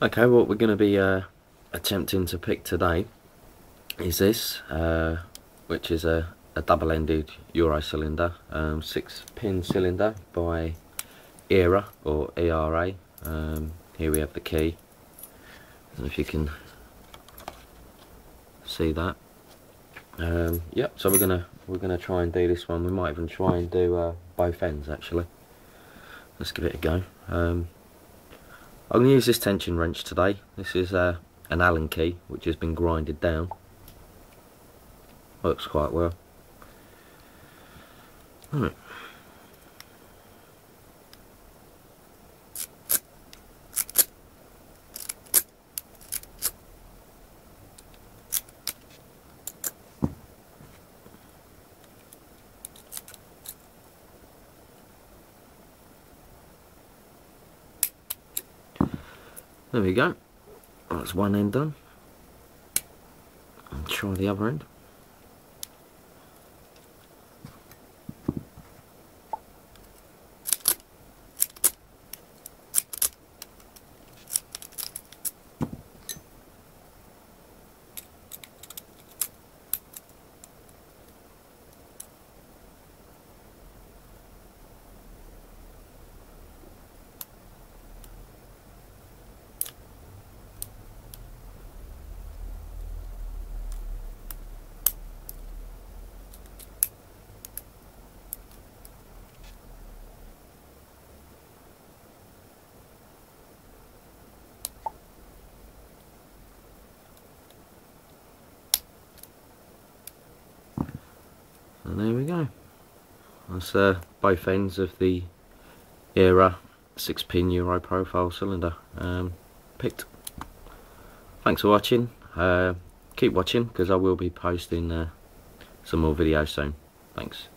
Okay, what we're going to be attempting to pick today is this, which is a double-ended Euro cylinder, 6-pin cylinder by ERA or ERA. Here we have the key. I don't know if you can see that. Yep. So we're gonna try and do this one. We might even try and do both ends actually. Let's give it a go. I'm going to use this tension wrench today. This is an Allen key which has been grinded down. Works quite well. Right. There we go. That's one end done. I'll try the other end. And there we go. That's both ends of the ERA 6-pin Euro profile cylinder picked. Thanks for watching. Keep watching because I will be posting some more videos soon. Thanks.